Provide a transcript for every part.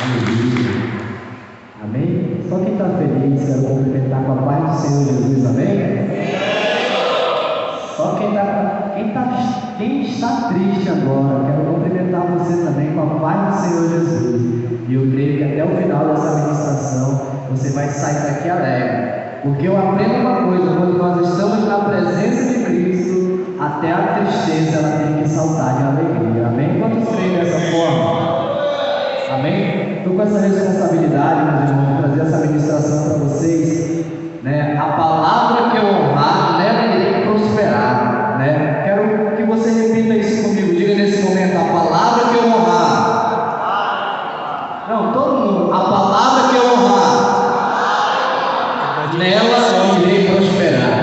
Aleluia. Amém? Só quem está feliz, quero cumprimentar com a paz do Senhor Jesus, amém? Só quem está triste agora, quero cumprimentar você também com a paz do Senhor Jesus. E eu creio que até o final dessa ministração você vai sair daqui alegre. Porque eu aprendo uma coisa: quando nós estamos na presença de Cristo, até a tristeza ela tem que saltar de alegria. Amém? Quantos creem dessa forma? Amém? Estou com essa responsabilidade, meus irmãos, de trazer essa ministração para vocês, né? A palavra que eu honrar, nela irei prosperar, né? Quero que você repita isso comigo. Diga nesse momento: a palavra que eu honrar. Não, todo mundo. A palavra que eu honrar, nela irei prosperar.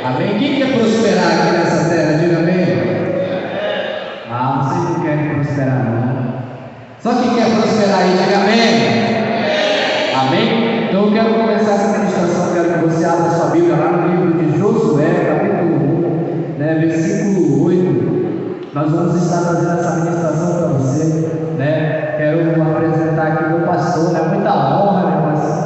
Amém? Quem quer prosperar aqui nessa terra? Diga amém. Ah, vocês não querem prosperar, não. Só quem quer prosperar aí, diga amém. Amém? Então eu quero começar essa ministração. Quero que você abra sua Bíblia lá no livro de Josué, capítulo 1, né, versículo 8. Nós vamos estar fazendo essa ministração para você, né? Quero apresentar aqui o meu pastor, né? Muita honra, meu pastor.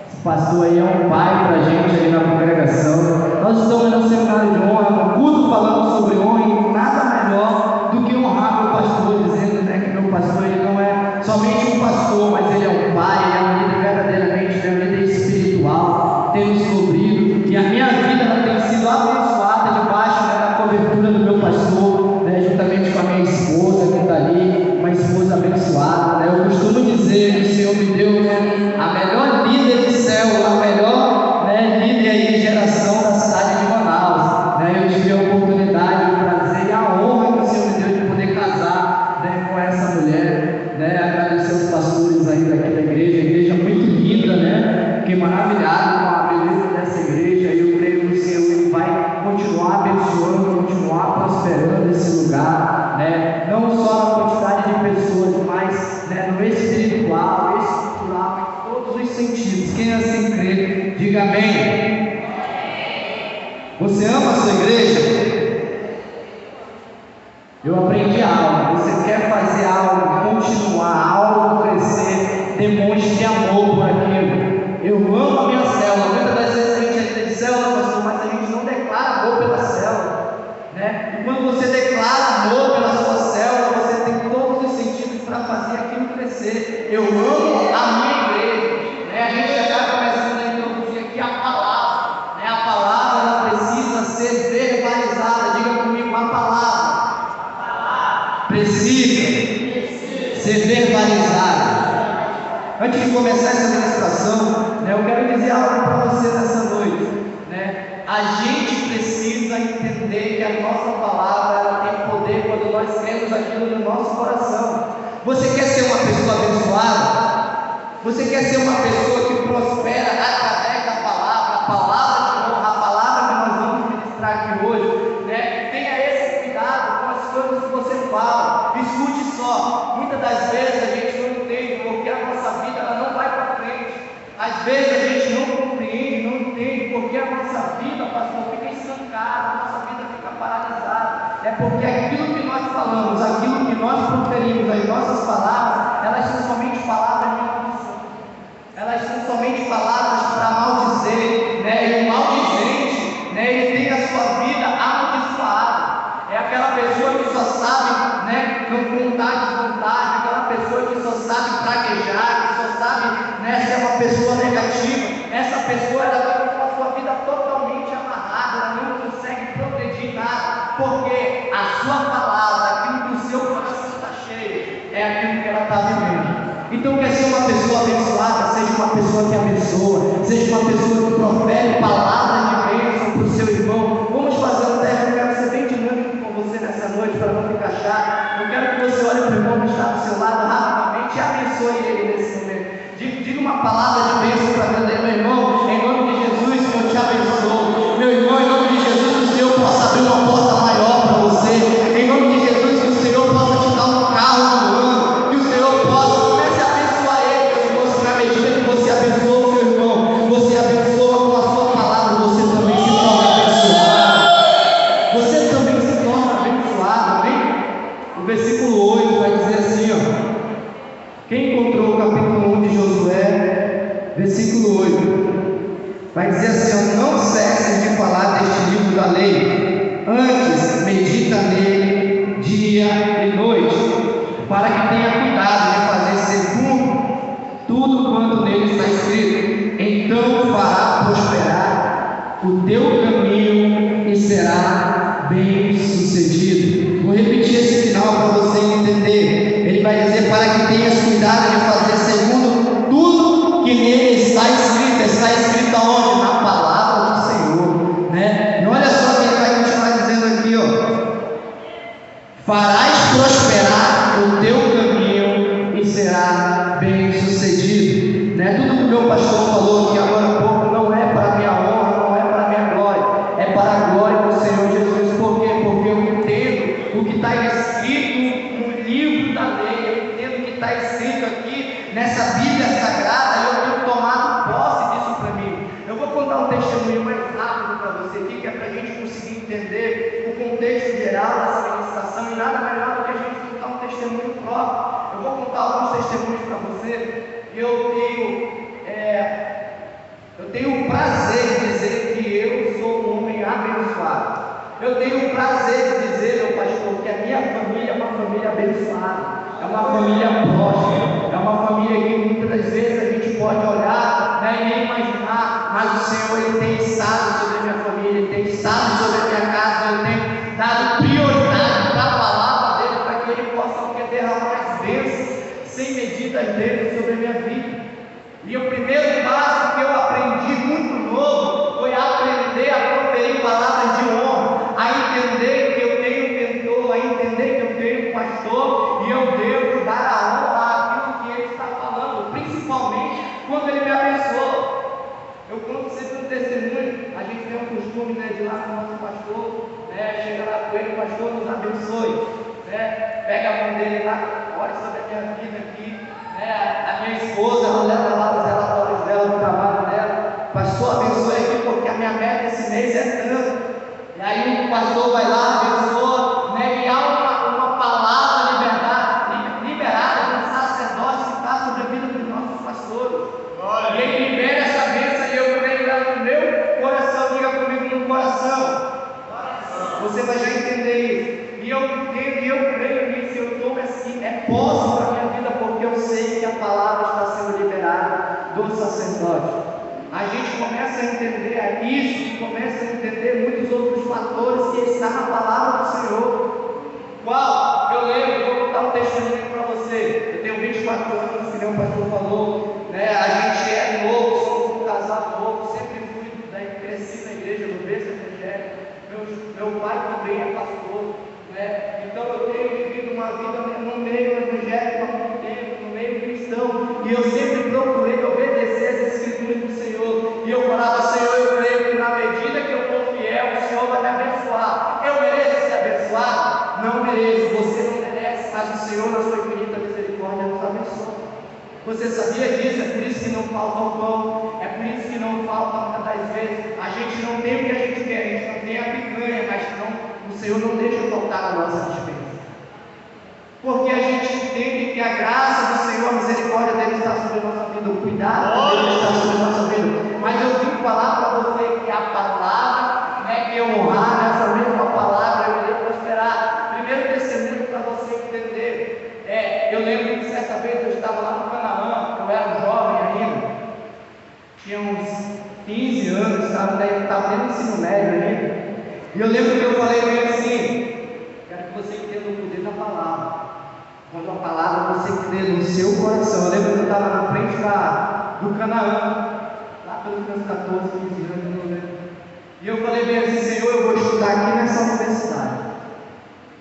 Esse pastor aí é um pai para a gente ali na congregação. Nós estamos no seminário de honra, no culto, falando sobre honra, e nada melhor do que honrar meu pastor, dizendo, né, que meu pastor ele não é somente um pastor, mas ele é um pai, ele é um líder verdadeiramente, é um líder espiritual, tem nos cobrido, e a minha vida ela tem sido abençoada debaixo, né, da cobertura do meu pastor, né, juntamente com a minha esposa que está ali, uma esposa abençoada, né? Eu costumo dizer que o Senhor me deu, né, a melhor líder do céu, a melhor, né, líder aí de geração da cidade de Manaus, né? Eu tive a oportunidade, o prazer e a honra que o Senhor me deu de poder casar, né, com essa mulher, né? Agradecer os pastores aí daqui da igreja muito linda, né? Fiquei maravilhado com a beleza dessa igreja, e eu creio que o Senhor ele vai continuar abençoando, continuar prosperando esse lugar, né? Não só na quantidade de pessoas, mas, né, no espiritual, estrutural, em todos os sentidos. Quem assim crê, diga amém. Você ama a sua igreja? Eu aprendi algo. Você quer fazer algo, continuar, algo crescer, demonstre amor por aquilo. Eu amo a minha célula. Muitas das vezes a gente é de célula, pastor, mas a gente não declara amor pela célula, né? E quando você declara amor pela sua célula, você tem todos os sentidos para fazer aquilo crescer. Eu amo a minha igreja, né? A gente já está começando a introduzir aqui a palavra, né? A palavra ela precisa ser verbalizada. Diga comigo: a palavra precisa ser verbalizada. Antes de começar essa ministração, né, eu quero dizer algo para você nessa noite, né? A gente precisa entender que a nossa palavra ela tem poder quando nós temos aquilo no nosso coração. Você quer ser uma pessoa abençoada? Você quer ser uma pessoa que prospera através da palavra, a palavra de honra, a palavra que nós vamos ministrar aqui hoje, né? Tenha esse cuidado com as coisas que você fala. Escute só, muitas das vezes a gente não entende porque a nossa vida ela não vai para frente. Às vezes a gente não compreende, não entende porque a nossa vida, pastor, fica estancada, a nossa vida fica paralisada. É porque aquilo que nós falamos, aquilo que nós proferimos, as nossas palavras, elas são somente palavras de maldição. Elas são somente palavras para maldizer, né? E o maldizente, né, ele tem a sua vida amaldiçoada. É aquela pessoa que só sabe, né, não contar desvantagem, aquela pessoa que só sabe praguejar, que só sabe, né, ser uma pessoa negativa. Essa pessoa ela está com a sua vida totalmente amarrada, ela não consegue progredir nada, porque a sua palavra, aquilo que o seu coração está cheio, é aquilo que ela está vivendo. Então, quer ser uma pessoa abençoada, seja uma pessoa que abençoa, seja uma pessoa que profere palavras de bênção para o seu irmão. Vamos fazer um teste. Eu quero ser bem dinâmico com você nessa noite, para não ficar chato. Eu quero que você olhe para o irmão que está do seu lado rapidamente e abençoe ele nesse momento. Diga uma palavra de bênção para Deus aí, meu irmão. Em nome de Jesus, que eu te abençoo. Meu irmão, em nome de Jesus, que o Senhor possa abrir uma porta maior para você. Em nome de Jesus, que o Senhor possa te dar um carro do ano, que o Senhor possa comece a abençoar ele, meu irmão. Se na medida que você abençoa o seu irmão, você abençoa com a sua palavra, você também se torna abençoado. Você também se torna abençoado, amém? O versículo 8 vai dizer assim, ó: quem encontrou no capítulo 1 de Josué, versículo 8. Vai dizer assim: não cessem de falar deste livro da lei, antes medita nele dia e noite, para que tenha cuidado de fazer segundo tudo quanto nele está escrito. Então fará prosperar o teu caminho e será bem sucedido. Vou repetir esse final para você entender. Ele vai dizer: para que tenhas cuidado de fazer segundo tudo que nele está escrito. Está escrito aonde? Na palavra do Senhor, né? E olha só o que ele vai continuar dizendo aqui, ó: farás prosperar o teu caminho e será bem sucedido, né? Tudo que o meu pastor falou aqui agora há pouco não é para minha honra, não é para minha glória, é para a glória do Senhor Jesus. Por quê? Porque eu entendo o que está escrito no livro da lei, eu entendo o que está escrito aqui nessa Bíblia Sagrada, e eu tenho tomado posse disso para mim. Eu vou contar um testemunho mais rápido para você aqui, que é para a gente conseguir entender o contexto geral dessa ministração, e nada melhor do que a gente contar um testemunho próprio. Eu vou contar alguns testemunhos para você. Eu tenho o prazer de dizer que eu sou um homem abençoado. Eu tenho o prazer de dizer, meu pastor, que a minha família é uma família abençoada, é uma família próspera, é uma família que muitas vezes a gente pode olhar, né, e nem imaginar, mas o Senhor, Ele tem estado sobre a minha família, Ele tem estado sobre a minha casa, Ele tem dado prioridade para a palavra dEle, para que Ele possa derramar as bênçãos sem medidas dEle sobre a minha vida. E o primeiro passo que eu aprendi muito novo foi aprender a proferir palavras de honra, a entender que eu tenho um mentor, a entender que eu tenho um pastor, e eu devo dar a honra àquilo que ele está falando, principalmente quando ele me abençoa. Eu conto sempre um testemunho. A gente tem um costume, né, de ir lá com o nosso pastor, né, chega lá com ele: pastor, nos abençoe, né, pega a mão dele lá, ore sobre a minha vida aqui. A minha esposa, ela leva lá os relatórios dela, do trabalho dela: pastor, abençoe aqui, porque a minha meta esse mês é tanto. E aí o pastor vai lá, abençoa, né? E há uma palavra liberada do sacerdote que está sobre a vida dos nossos pastores. E ele libera essa bênção, e eu creio lá no meu coração. Diga comigo: no coração. Você vai já entender isso. E eu entendo, e eu creio nisso, eu tomo assim, posse para a minha vida, porque eu sei que a palavra está sendo liberada do sacerdote. A gente começa a entender isso, e começa a entender muitos outros fatores que está na palavra do Senhor. Qual? Eu lembro, vou contar um testemunho para você. Eu tenho 24 anos, que nem o pastor falou, né? A gente é novo, somos um casal novo, sempre fui, né, cresci na igreja, no berço evangélico. Meu pai também é pastor, né? Então eu tenho vivido uma vida no meio evangélico há muito tempo, no meio cristão, e eu sempre procurei obedecer as escrituras do Senhor. E eu falava: Senhor, eu creio que na medida que eu for fiel, o Senhor vai me abençoar. Eu mereço ser abençoado? Não mereço, você não merece, mas o Senhor, na sua infinita misericórdia, nos abençoa. Você sabia disso? É por isso que não falta o pão, é por isso que não falta muitas das vezes. A gente não tem o que a gente quer, a gente não tem a picanha, mas não, o Senhor não deixa faltar a nossa dispensa. Porque a gente entende que a graça do Senhor, a misericórdia dele está sobre a nossa vida, o cuidado dele está sobre a nossa vida. Mas eu vim falar para você que a palavra, né, que eu honrar nessa mesma palavra, eu irei prosperar. Primeiro testemunho para você entender. Eu lembro que certa vez eu estava lá no Canaã, eu era jovem ainda, tinha uns 15 anos, estava dentro do ensino médio ainda. E eu lembro que eu falei para ele assim: quero que você entenda o poder da palavra. Quando a palavra você crê no seu coração. Eu lembro que eu estava na frente do Canaã, lá pelos meus 14, 15 anos, não lembro. E eu falei bem assim: Senhor, eu vou estudar aqui nessa universidade.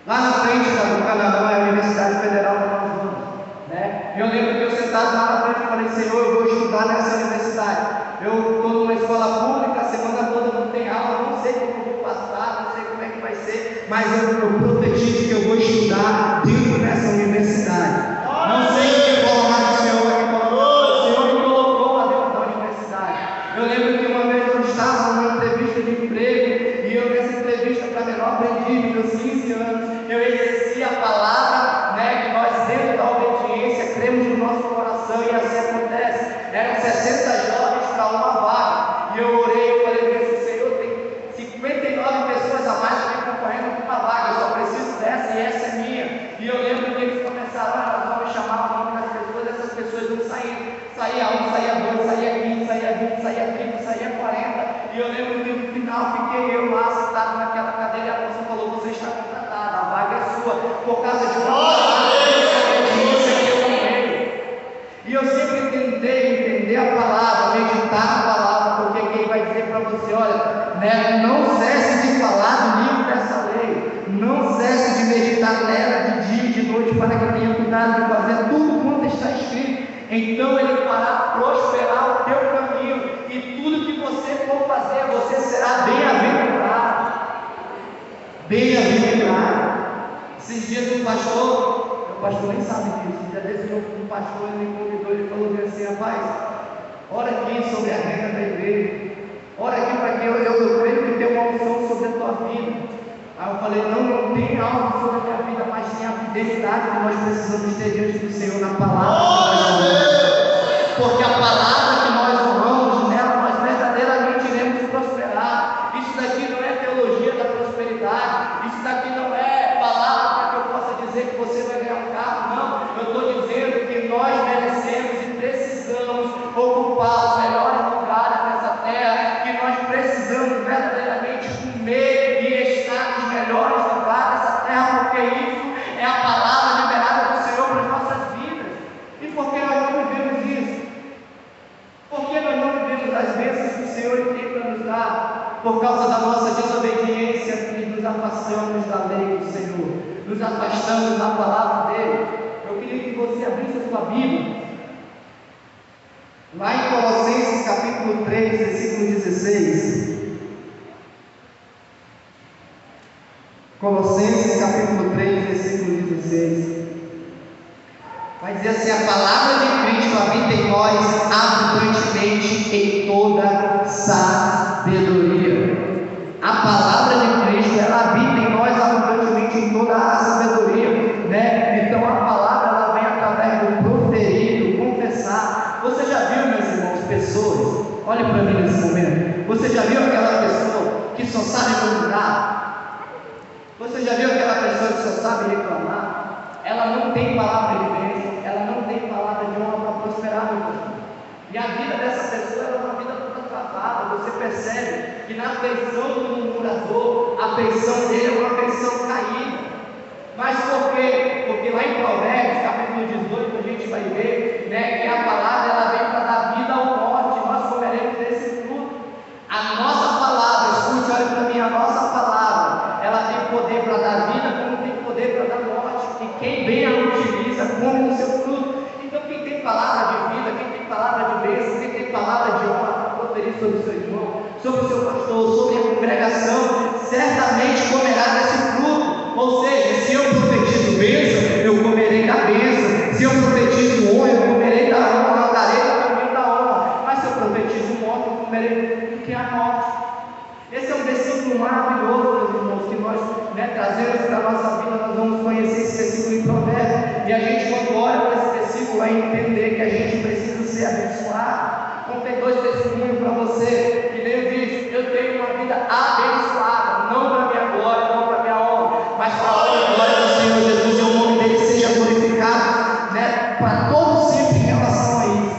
Lá na frente do Canaã é a Universidade Federal do Amazonas, né? E eu lembro que eu sentado lá na frente falei: Senhor, eu vou estudar nessa universidade. Eu estou numa escola pública, a semana toda não tem aula, não sei como eu vou passar, não sei como é que vai ser, mas eu protegi que eu vou estudar dentro dessa universidade. Não sei o que colocar no Senhor vai me colocar, o Senhor me colocou lá dentro da universidade. Eu lembro que uma vez eu estava numa entrevista de emprego, e eu nessa entrevista para menor aprendiz, meus 15 anos, eu exerci a palavra, né, que nós dentro da obediência cremos no nosso coração, e por causa de uma palavra de desobediência que eu não tenho. E eu sempre tentei entender a palavra, meditar na palavra, porque quem vai dizer para você, olha, né, não cesse de falar do livro dessa lei, não cesse de meditar nela de dia e de noite, para que tenha cuidado de fazer tudo quanto está escrito. Então ele fará prosperar o teu caminho, e tudo que você for fazer, você será bem-aventurado. Bem-aventurado. Esses dias um pastor, o pastor nem sabe disso, um dia desse um pastor ele me convidou, ele falou assim, rapaz, ora aqui sobre a regra da igreja, ora aqui para que eu creio que tem uma unção sobre a tua vida. Aí eu falei, não tem algo sobre a minha vida, mas tem a fidelidade que nós precisamos ter diante do Senhor na palavra que nós honramos. Porque a palavra que nós honramos, nela nós verdadeiramente iremos prosperar. Isso daqui não é teologia da prosperidade, isso daqui não é palavra para que eu possa dizer que você vai ganhar um carro, não. Eu estou dizendo que nós merecemos e precisamos ocupar os melhores lugares nessa terra, que nós precisamos verdadeiramente comer e estar nos melhores lugares dessa terra, porque isso é a palavra liberada do Senhor para as nossas vidas. E por que nós não vivemos isso? Por que nós não vivemos as bênçãos que o Senhor tem para nos dar? Por causa da nossa desobediência, e nos afastamos da lei do Senhor, nos afastamos da palavra dele. Eu queria que você abrisse a sua Bíblia lá em Colossenses capítulo 3, versículo 16. Colossenses capítulo 3, versículo 16. Vai dizer assim: a palavra de Cristo habita em nós abundantemente em toda sabedoria. A palavra de Cristo, ela habita em nós abundantemente em toda a sabedoria, né? Então a palavra, ela vem através do proferir, do confessar. Você já viu, meus irmãos, pessoas, olhe para mim nesse momento, você já viu aquela pessoa que só sabe murmurar? Você já viu aquela pessoa que só sabe reclamar? Ela não tem palavra de bênção, ela não tem palavra de honra para prosperar, meu pastor. E a vida dessa pessoa é uma vida toda travada. Você percebe que na feição do murmurador, a feição dele é uma feição caída. Mas por quê? Porque lá em Provérbios, capítulo 18, a gente vai ver, né, que a palavra ela vem para dar vida ao morte, e nós comeremos desse fruto. A nossa palavra, escute, olha para mim, a nossa palavra, ela tem poder para dar vida, como tem poder para dar morte. E quem bem a utiliza, come no seu fruto. Então quem tem palavra de vida, quem tem palavra de bênção, quem tem palavra de honra para proferir sobre o seu irmão, sobre o seu pastor, sobre a congregação, certamente comerá desse fruto. Ou seja, se eu profetizo bênção, eu comerei da bênção. Se eu profetizo honra, eu comerei da honra, eu darei o caminho da honra. Mas se eu profetizo morte, eu comerei do que a morte. Esse é um versículo maravilhoso, meus irmãos, que nós, né, trazemos para a nossa vida. Nós vamos conhecer esse versículo em Provérbios, e a gente, quando olha para esse versículo, vai entender que a gente precisa ser abençoado. Contei 2 testemunhos para você, que nem eu disse, eu tenho uma vida abençoada, não para minha glória, não para minha honra, mas para a honra e glória do Senhor Jesus, e o nome dele seja glorificado, né, para todo sempre em relação a isso.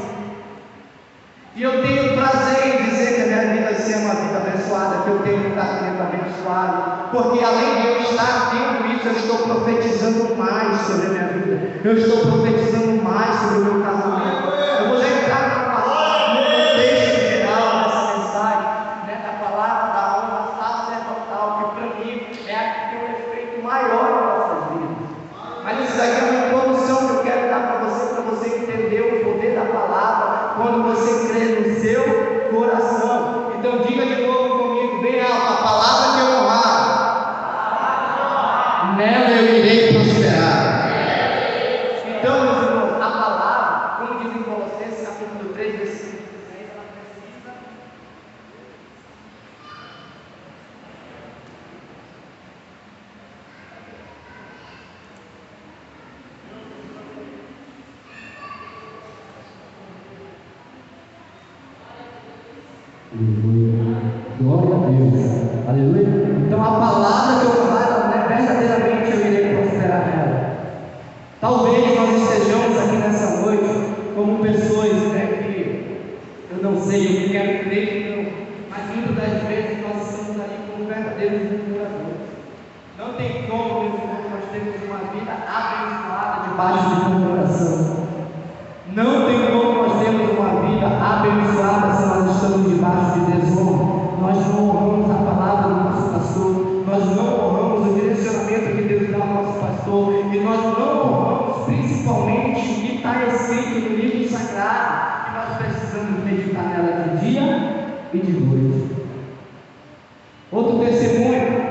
E eu tenho prazer em dizer que a minha vida assim, é uma vida abençoada, que eu tenho um casamento abençoado, porque além de eu estar tendo isso, eu estou profetizando mais sobre a minha vida, eu estou profetizando mais sobre o meu casamento. Eu vou já entrar no texto geral dessa mensagem, né, da palavra da honra sacerdotal, que para mim é a que tem um efeito maior nas nossas vidas. Mas isso daqui é uma introdução que eu quero dar para você entender o poder da palavra quando você crê no seu coração. Então diga de novo comigo, bem alto: a palavra que eu honrar, nela eu irei prosperar. Então, meus irmãos, a palavra, como diz em Colossenses capítulo 3, versículo 16, ela precisa glória a Deus, aleluia. Então a palavra que eu falo, né, verdadeiramente eu irei prosperar nela. Talvez nós estejamos aqui nessa noite como pessoas, né, que eu não sei, eu quero crer que não, mas muitas das vezes nós estamos ali como verdadeiros murmuradores. Não tem como, meus irmãos, nós temos uma vida abaixo de murmuração. Não tem como nós termos uma vida abençoada se nós estamos debaixo de desonra. Nós não honramos a palavra do nosso pastor, nós não honramos o direcionamento que Deus dá ao nosso pastor, e nós não honramos principalmente o que está escrito no livro sagrado, que nós precisamos meditar nela de dia e de noite. Outro testemunho.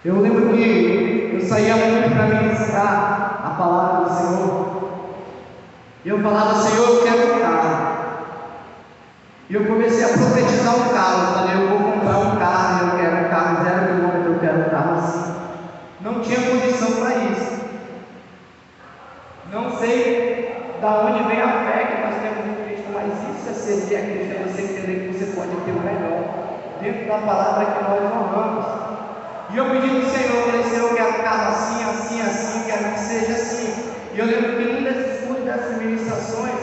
Eu lembro que eu saía muito para ministrar a palavra do Senhor. E eu falava: Senhor, eu quero um carro. E eu comecei a profetizar um carro. Eu falei: eu vou comprar um carro, eu quero um carro 0 km, eu quero um carro assim. Não tinha condição para isso. Não sei da onde vem a fé que nós temos em Cristo, mas isso é servir a Cristo, é você entender que você pode ter o melhor dentro da palavra que nós honramos. E eu pedi ao Senhor, eu falei: Senhor, eu quero um carro assim, assim, assim, quero que seja assim. E eu lembro que num desses cultos, dessas ministrações,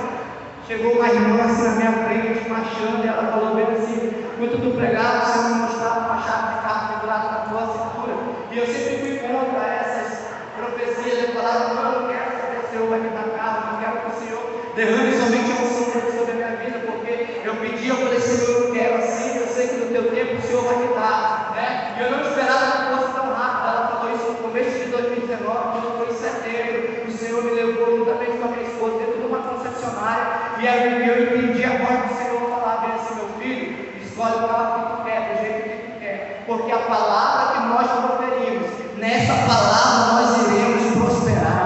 chegou uma irmã assim na minha frente, marchando, e ela falou bem assim: quando tu pregava, o Senhor me mostrava uma chave de carro pendurada na tua cintura. E eu sempre fui contra essas profecias. Eu falava: não, eu quero saber se o Senhor vai me dar carro, não quero que o Senhor derrame somente a unção dele sobre a minha vida, porque eu pedi, eu falei: Senhor, eu quero assim, eu sei que no teu tempo o Senhor vai me dar, né? E eu não esperava que fosse tão rápido. Ela falou isso no começo de 2019, quando foi em setembro. O Senhor me levou juntamente com a minha esposa dentro de uma concessionária, e aí eu entendi a voz do Senhor falar bem assim: meu filho, escolhe o carro que tu quer, do jeito que tu quer, porque a palavra que nós proferimos, nessa palavra nós iremos prosperar.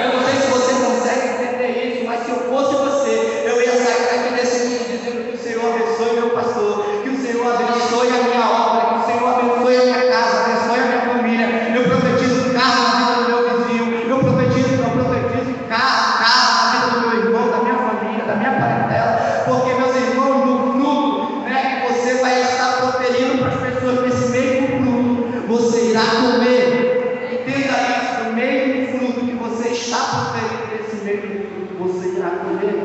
Eu não sei se você consegue entender isso, mas se eu fosse você, eu ia sair daqui desse mundo dizendo que o Senhor abençoe meu pastor, que o Senhor abençoe a minha obra, que o Senhor abençoe a minha casa, abençoe a minha família. Eu profetizo carro na vida do meu vizinho, eu profetizo carro na vida do meu irmão, da minha família, da minha parentela, porque, meus irmãos, no fruto, né, que você vai estar proferindo para as pessoas, nesse mesmo fruto você irá comer. Entenda isso: no mesmo fruto que você está proferindo, nesse mesmo fruto você irá comer.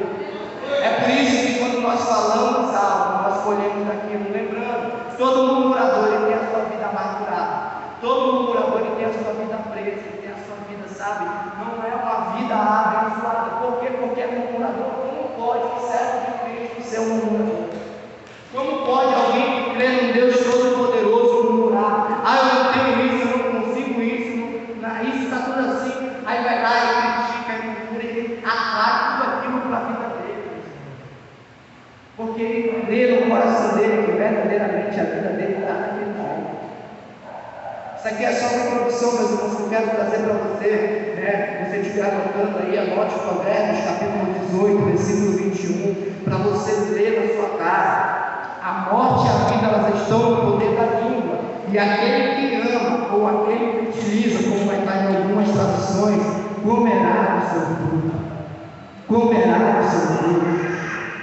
É por isso que quando nós falamos algo, nós colhemos aquilo, lembrando, todo murmurador ele tem a sua vida amargurada, todo murmurador ele tem a sua vida presa, ele tem a sua vida, sabe, não é uma vida abençoada. Por quê? Porque é murmurador. Como pode um servo de Cristo ser um murmurador? Como pode alguém que crê num Deus Todo-Poderoso murmurar? Ah, eu não tenho isso, eu não consigo isso, isso está tudo assim. Aí vai lá e critica, e murmura, e atrai tudo aquilo para a vida dele. Porque ele crê no coração dele que verdadeiramente a vida dele está naquele momento. Isso aqui é só uma introdução, meus irmãos, que eu quero trazer para você, né? Você estiver anotando aí, anote Provérbios, capítulo 18, versículo 21, para você ler na sua casa. A morte e a vida, elas estão no poder da língua, e aquele que ama, ou aquele que utiliza, como vai estar em algumas traduções, comerá do seu fruto. Comerá do seu fruto.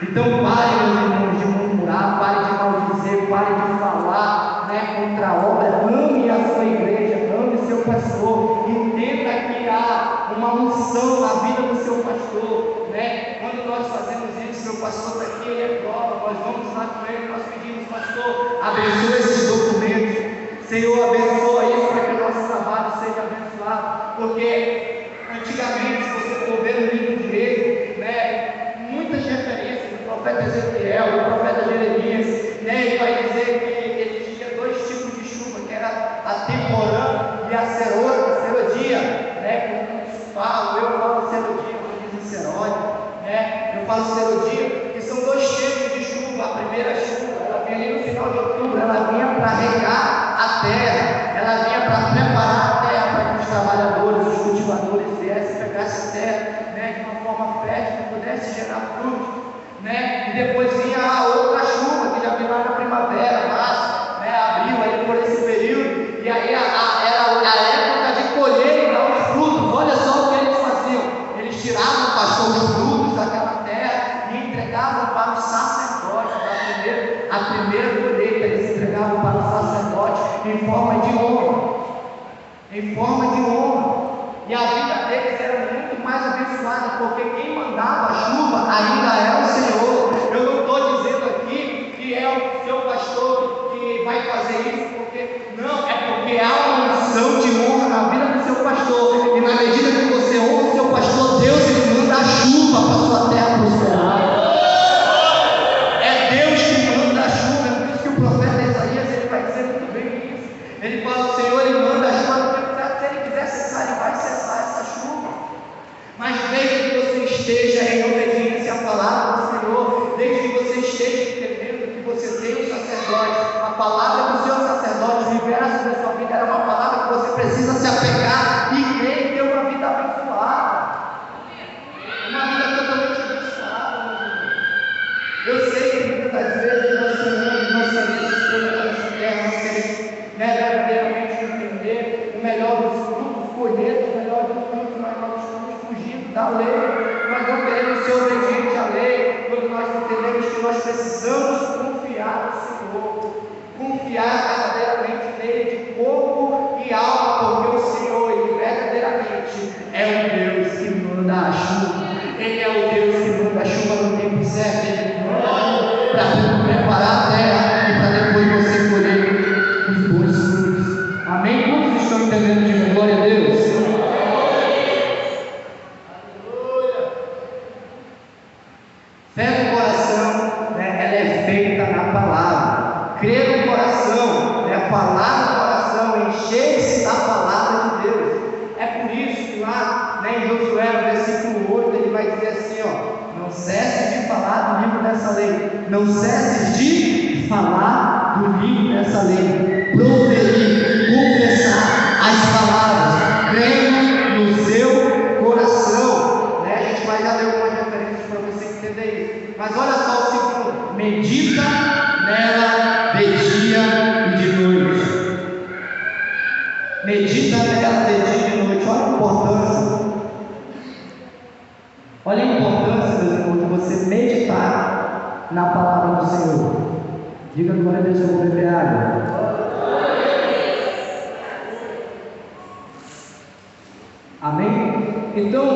Então pare, meus irmãos, de murmurar, pare de maldizer, pare de falar, né, contra a obra. Ame a sua igreja, ame seu pastor, entenda que há uma unção na vida do seu pastor, né? Quando nós fazemos isso, seu pastor está aqui, ele é prova, nós vamos lá com ele, nós pedimos: pastor, abençoa esses documentos, Senhor, abençoa isso para que o nosso trabalho seja abençoado, porque antigamente, se você for ver no livro de Reis, né, muitas referências do profeta Ezequiel, do profeta Jeremias, né, ele vai dizer que existia dois tipos de chuva, que era a temporã e a serodia, né, como eu falo serodia, como diz em Seródio, né, eu falo serodia, que são dois tipos de chuva. A primeira chuva, ela vinha ali no final de outubro, ela vinha para regar a terra, ela vinha para preparar a terra para que os trabalhadores, os cultivadores viessem, pegassem a terra, né, de uma forma fértil, que pudesse gerar frutos, né? E depois vinha a outra chuva, que já vinha lá na primavera, março, né, abril, aí por esse período, e aí era a época de colher e dar os frutos. Olha só o que eles faziam: eles tiravam, pastor, os frutos daquela terra e entregavam para o sacerdote. A primeira colheita eles entregavam para o sacerdote em forma de honra, em forma de honra. E a vida deles era muito mais abençoada, porque quem mandava a chuva ainda é o Senhor. Eu não estou dizendo aqui que é o seu pastor que vai fazer isso, porque não, é porque falar no coração, encher-se da palavra de Deus. É por isso que lá, em Josué, no versículo 8, ele vai dizer assim, não cesse de falar do livro dessa lei, não cesse de falar do livro dessa lei, proferir, confessar as palavras, venha no seu coração, A gente vai já ler algumas referências para você entender isso, mas olha só o segundo: medita nela de dia e de noite. Medita nela de dia e de noite. Olha a importância. Olha a importância, meus irmãos, de você meditar na palavra do Senhor. Diga glória a Deus, eu vou beber água. Amém? Então,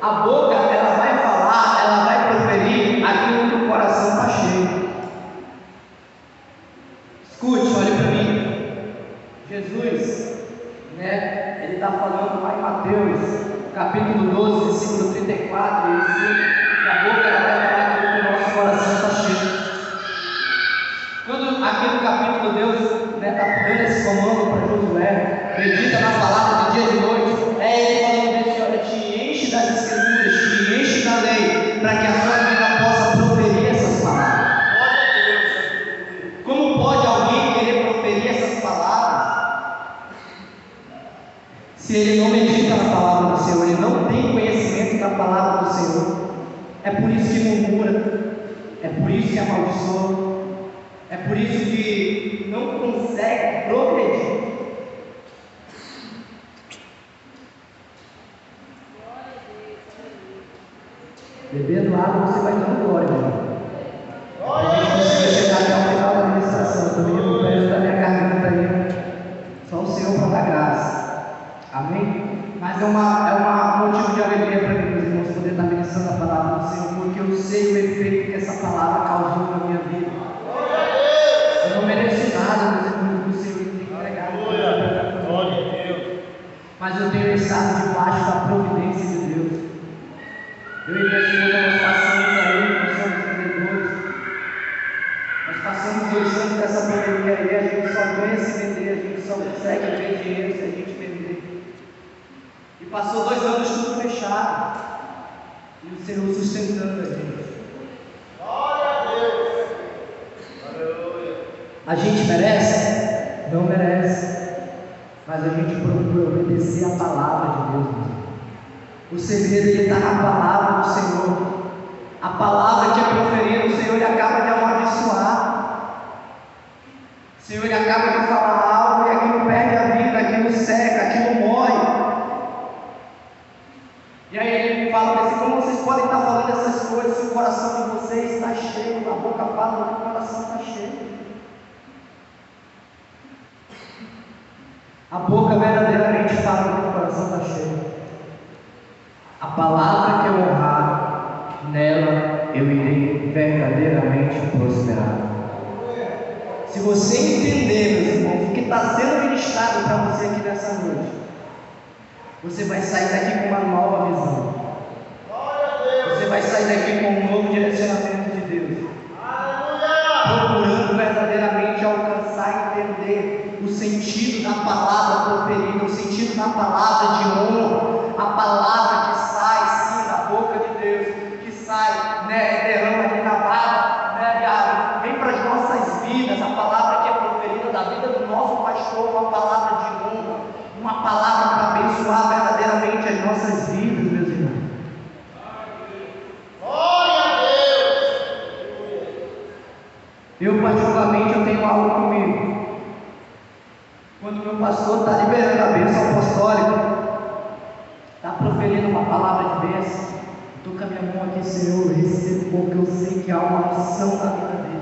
a boca, ela vai falar, ela vai proferir aquilo que o coração está cheio. Escute, olhe para mim. Jesus, ele está falando lá em Mateus, capítulo 12, versículo 34, ele diz que a boca, ela vai falar aquilo que o nosso coração está cheio. Quando aqui no capítulo Deus está dando esse comando para Josué, medita na palavra de dia e de noite, ele falando desse, olha, te enche das escrituras, te enche da lei, para que a sua vida possa proferir essas palavras. Como pode alguém querer proferir essas palavras se ele não medita na palavra do Senhor, ele não tem conhecimento da palavra do Senhor? É por isso que murmura, é por isso que amaldiçoa, é por isso que não consegue progredir. Bebendo água você vai dando glória, irmão. A gente precisa chegar até o final da administração. Também eu peço da minha garganta aí. Só o Senhor para dar graça. Amém? Mas é um motivo de alegria para mim, meus irmãos, poder estar ministrando a palavra do Senhor, porque eu sei o efeito que essa palavra causou na minha vida. Eu não mereço nada, meus irmãos, do Senhor tem entregado. Mas eu tenho estado debaixo da providência de Deus. Eu e minha esposa, nós passamos aí, nós somos vendedores. Nós passamos 2 anos dessa pandemia aí, a gente só ganha se vender, a gente só consegue ver dinheiro se a gente vender. E passou 2 anos tudo fechado. E o Senhor sustentando a gente. Glória a Deus! Aleluia! A gente merece? Não merece. Mas a gente procura obedecer a palavra de Deus, meu irmão. O segredo está na palavra do Senhor. A palavra que é proferida, o Senhor ele acaba de amaldiçoar. O Senhor ele acaba de falar algo e aquilo perde a vida, aquilo seca, aquilo morre. E aí ele fala assim: como vocês podem estar falando essas coisas se o coração de vocês está cheio? A boca fala, mas o coração está cheio. A boca verdadeiramente fala que o coração está cheio. A palavra que eu honrar, nela eu irei verdadeiramente prosperar. Se você entender, meus irmãos, o que está sendo ministrado para você aqui nessa noite, você vai sair daqui com uma nova visão. Você vai sair daqui com um novo direcionamento de Deus. Procurando verdadeiramente alcançar e entender o sentido da palavra proferida, o sentido da palavra de honra, a palavra que sai sim da boca de Deus, que sai, derrama ali na barra, vem para as nossas vidas, a palavra que é proferida da vida do nosso pastor, uma palavra de honra, uma palavra para abençoar verdadeiramente as nossas vidas, meus irmãos. Glória a Deus! Eu particularmente eu tenho algo comigo. Quando meu pastor está liberando a bênção apostólica, está proferindo uma palavra de bênção, estou com a minha mão aqui, Senhor, eu recebo, porque eu sei que há uma unção na vida dele.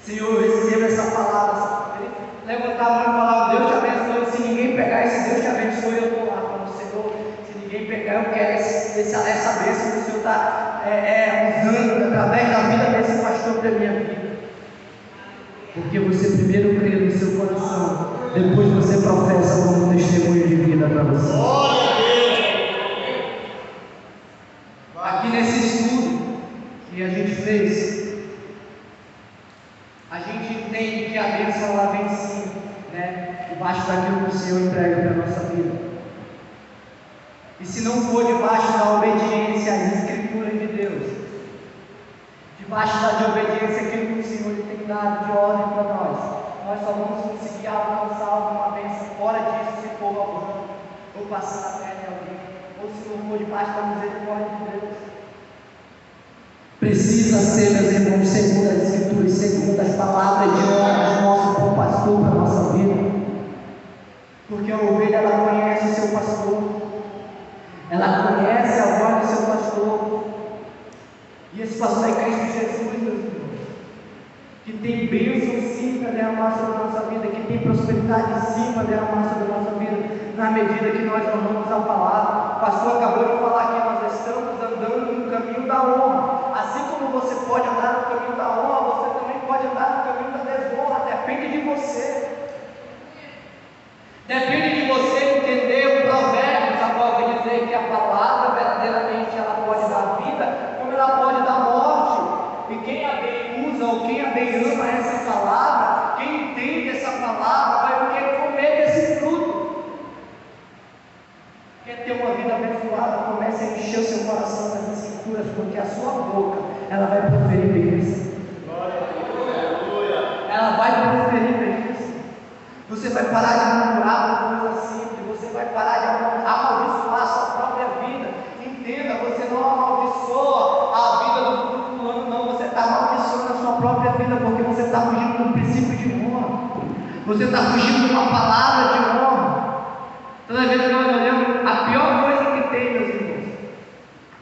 Senhor, eu recebo essa palavra. Ele levantar a mão e falar: Deus te abençoe. Se ninguém pegar esse Deus te abençoe, eu estou lá com o Senhor. Se ninguém pegar, eu quero essa bênção que o Senhor está usando através da vida desse pastor para a minha vida. Porque você primeiro crê no seu coração, depois você professa como um testemunho de vida para você. Aqui nesse estudo que a gente fez, a gente entende que a bênção debaixo daquilo que o Senhor entrega para a nossa vida. E se não for debaixo da obediência às Escrituras de Deus, debaixo da obediência àquilo que o Senhor tem dado de ordem para nós só vamos conseguir alcançar alguma bênção fora disso, se for roubando, ou passar a perna em alguém, ou se não for debaixo da misericórdia de Deus. Precisa ser, meus irmãos, segundo as Escrituras, segundo as palavras de honra do nosso bom pastor para a nossa vida. Porque a ovelha, ela conhece o seu pastor, ela conhece a voz do seu pastor, e esse pastor é Cristo Jesus, meus irmãos, que tem bênção sim para derramar sobre a nossa vida, que tem prosperidade sim para derramar sobre a nossa vida, na medida que nós honramos a palavra. O pastor acabou de falar que nós estamos andando no caminho da honra. Assim como você pode andar no caminho da honra, você também pode andar no caminho da desonra. Depende de você. Depende de você entender o provérbio, a qual vai dizer que a palavra verdadeiramente ela pode dar vida, como ela pode dar morte. E quem a bem usa ou quem a bem ama essa palavra, quem entende essa palavra, vai querer comer desse fruto. Quer ter uma vida abençoada, comece a encher o seu coração das Escrituras, porque a sua boca ela vai proferir bênção. Ela vai proferir bênção. Você vai parar de murmurar por coisas simples, você vai parar de amaldiçoar a sua própria vida. Entenda, você não amaldiçoa a vida do fulano, não, você está amaldiçoando a sua própria vida, porque você está fugindo do princípio de honra, você está fugindo de uma palavra de honra. Toda vez que nós olhamos, a pior coisa que tem, meus irmãos,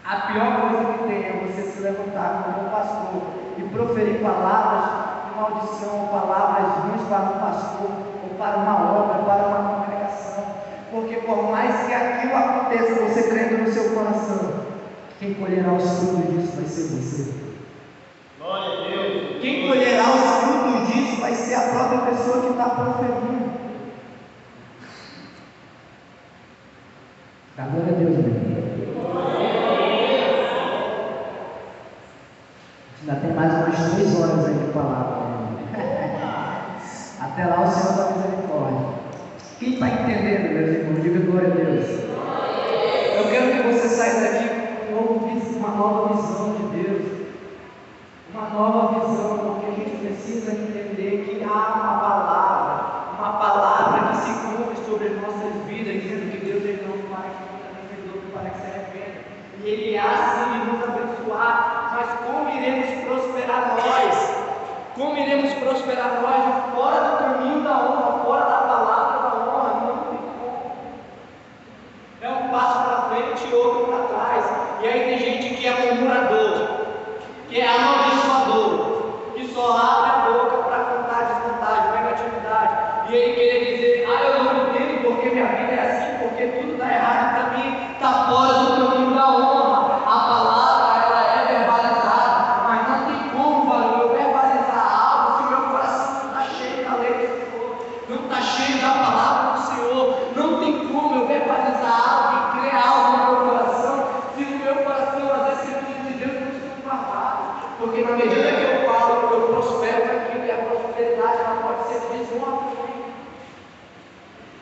a pior coisa que tem é você se levantar como um pastor e proferir palavras de maldição, palavras ruins para um pastor, ou para uma obra, para uma congregação, porque por mais que aquilo aconteça, você crendo no seu coração, quem colherá os frutos disso vai ser você. Glória a Deus. Quem colherá os frutos disso vai ser a própria pessoa que está proferindo. Glória a Deus, meu irmão. Ainda tem mais umas 3 horas aí de palavra. Até lá o Senhor da misericórdia. Quem está entendendo, meus irmãos? Diga glória a Deus. Eu quero que você saia daqui com uma nova visão de Deus. Uma nova visão, porque a gente precisa entender que há uma palavra que se cumpre sobre as nossas vidas, dizendo que Deus ele não faz para que se arrependa, e Ele há sim de nos abençoar, mas como iremos prosperar nós? Como iremos prosperar nós fora do caminho da honra, fora da palavra da honra? Não tem como. É um passo para frente e outro para trás. E aí tem gente que é murmurador, que é amaldiçoador, que só abre a boca para contar desvantagem, negatividade, e ele querer dizer: eu não entendo porque minha vida é assim, porque tudo está errado para mim, está fora do caminho da honra. A palavra ela é verbalizada, mas não tem como eu verbalizar algo se o meu coração não está cheio da lei do Senhor, não está cheio da palavra do Senhor. Não tem como eu verbalizar algo e criar algo no meu coração se no meu coração as Escrituras de Deus não estão guardadas, porque na medida que eu falo, eu prospero naquilo, e a prosperidade ela pode ser desonra.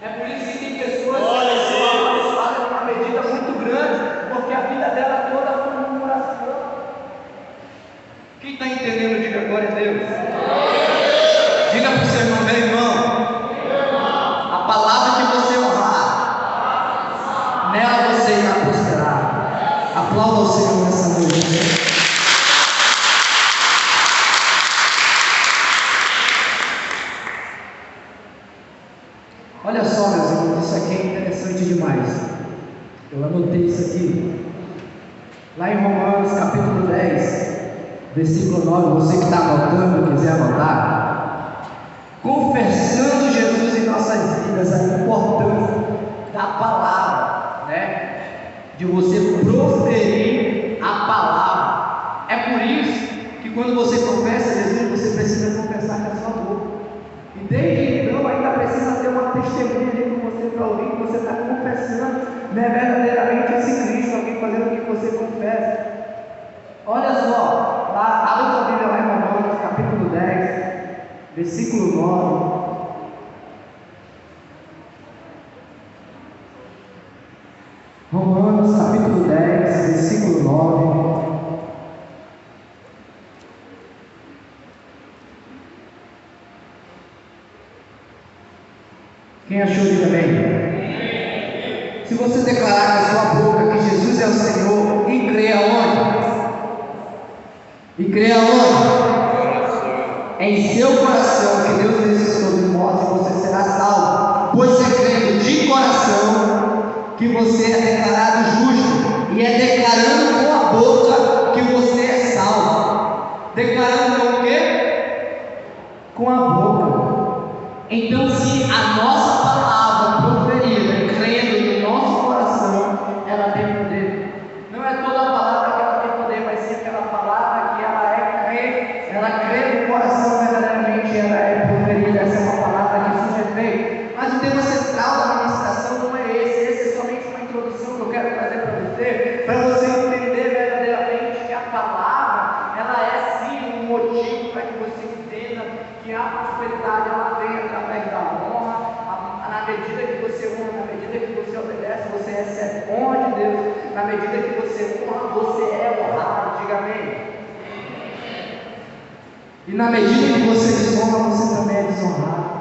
É por isso que tem pessoas que são abençoadas numa medida muito grande, porque a vida dela toda foi murmuração. Quem está entendendo, diga glória a Deus. Diga para o seu irmão: meu irmão, a palavra que você honrar, nela você irá prosperar. Aplauda o Senhor nessa noite. Olha só, meus irmãos, isso aqui é interessante demais. Eu anotei isso aqui. Lá em Romanos capítulo 10, versículo 9, você que está anotando, quiser anotar. Confessando Jesus em nossas vidas, a importância da palavra, né? De você proferir a palavra. É por isso que quando você confessa Jesus, você precisa confessar com a sua boca. E desde então ainda precisa ter uma testemunha ali com você para ouvir que você está confessando, né, verdadeiramente esse Cristo, alguém fazendo o que você confessa. Olha só, lá, abre sua Bíblia lá em Romanos capítulo 10, versículo 9. Romanos capítulo 10, versículo 9. Quem achou, diga amém. Se você declarar com a sua boca que Jesus é o Senhor e crer aonde? E crer aonde? Em seu coração que Deus ressuscitou dos mortos, você será salvo. Pois é crendo de coração que você é declarado justo, e é declarando com a boca que você é salvo. Declarando com o quê? Com a boca. Então, se a nossa palavra proferida, crendo no nosso coração, ela tem poder. Não é toda a palavra que ela tem poder, mas sim aquela palavra que ela crê no coração verdadeiramente, ela é proferida. Essa é uma palavra que surge efeito. Mas o tema central da ministração não é esse é somente uma introdução que eu quero trazer para você entender verdadeiramente que a palavra, ela é sim um motivo para que você entenda que a prosperidade ela vem através da honra. Na medida que você honra, na medida que você obedece, você recebe honra de Deus. Na medida que você honra, você é honrado. Diga amém. E na medida que você desonra, você também é desonrado.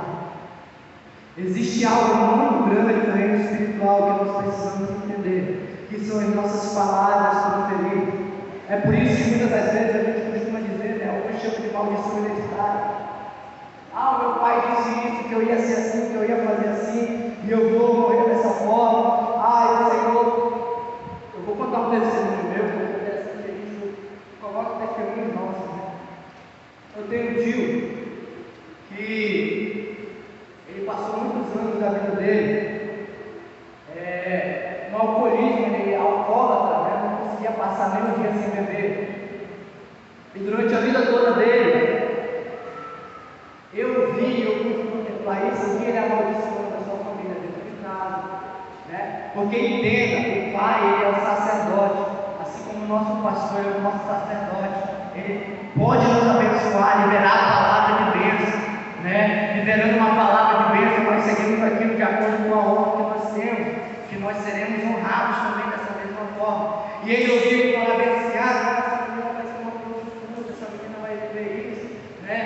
Existe algo muito grande no reino espiritual que nós precisamos entender, que são as nossas palavras proferidas. É por isso que muitas das vezes a gente costuma dizer, alguns chamam de maldição hereditária. O meu pai disse isso, que eu ia ser assim, que eu ia fazer assim, e eu vou morrer dessa forma. Senhor, eu vou contar um testemunho meu, que é interessante isso, coloca o testemunho nosso, né? Eu tenho um tio que ele passou muitos anos da vida dele no alcoolismo, ele é alcoólatra, né? Não conseguia passar nem um dia sem beber. E durante a vida toda dele, eu pude contemplar isso, e ele amaldiçoando a sua família dentro de casa, né? Porque entenda, o pai ele é o sacerdote, assim como o nosso pastor é o nosso sacerdote. Ele pode nos abençoar, liberar a palavra de bênção, né? Liberando uma palavra de bênção, nós seguimos aquilo de acordo com a honra que nós temos, que nós seremos honrados também dessa mesma forma. E ele ouviu falar bem assim: essa menina vai ser uma prostituta, essa menina vai viver isso, né?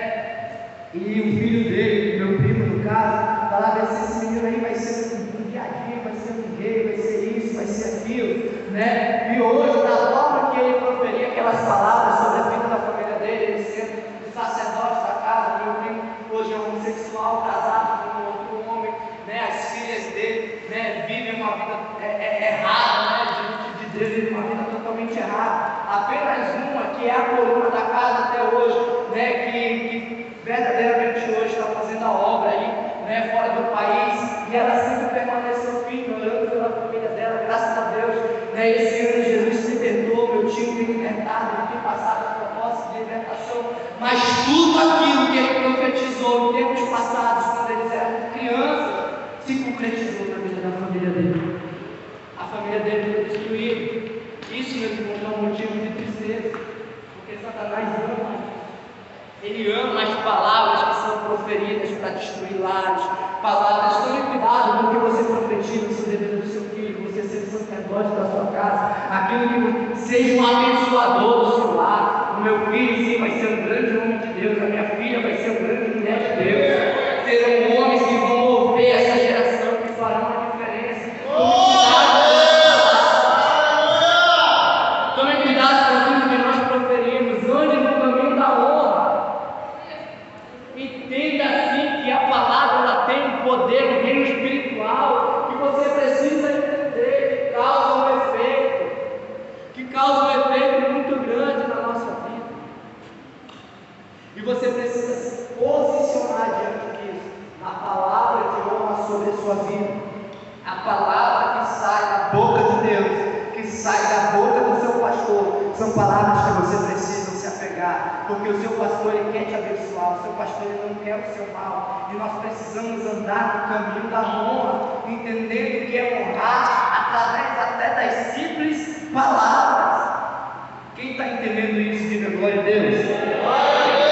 E o filho dele, meu primo no caso, falava assim: esse menino aí vai ser um viadinho, vai ser um gay, vai ser isso, vai ser aquilo, né? E hoje, da forma que ele proferia aquelas palavras sobre a vida da família dele, ele sendo o sacerdote da casa, meu primo hoje é homossexual, casado com outro homem, né? As filhas dele, né, vivem uma vida errada, né? Diante de Deus, vivem uma vida totalmente errada. Apenas uma que é a coluna da casa até hoje, né? Que verdadeiramente hoje está fazendo a obra aí, né, fora do país, e ela sempre permaneceu firme, orando pela família dela, graças a Deus, né? Esse ano Jesus se libertou, meu tio tem libertado, ele tem passado as propostas de libertação, mas tudo aquilo que ele profetizou em tempos passados, quando eles eram crianças, se concretizou na vida da família dele. A família dele foi destruída. Isso, meus irmãos, é um motivo de tristeza, porque Satanás ama. Ele ama as palavras que são proferidas para destruir lares, palavras. Tome cuidado com o que você profetiza sobre a vida do seu filho, você ser sacerdote da sua casa, aquilo que seja um abençoador do seu lar. O meu filho, sim, vai ser um grande homem de Deus, a minha filha vai ser uma grande mulher de Deus. Serão homens que vão mover essa geração, que farão a diferença. Tome cuidado com aquilo que nós proferimos, ande no caminho da honra. Entenda assim que a palavra ela tem um poder no reino espiritual que você precisa entender, que causa um efeito muito grande na nossa vida. E você precisa se posicionar diante disso. A palavra de honra sobre a sua vida, a palavra que sai da boca de Deus, que sai da boca do seu pastor, são palavras que você precisa se apegar, porque o seu pastor ele quer te abençoar, o seu pastor ele não quer o seu mal, e nós precisamos andar no caminho da honra, entendendo que é honrar através até das simples palavras. Quem está entendendo isso, diga glória a Deus. Glória a Deus.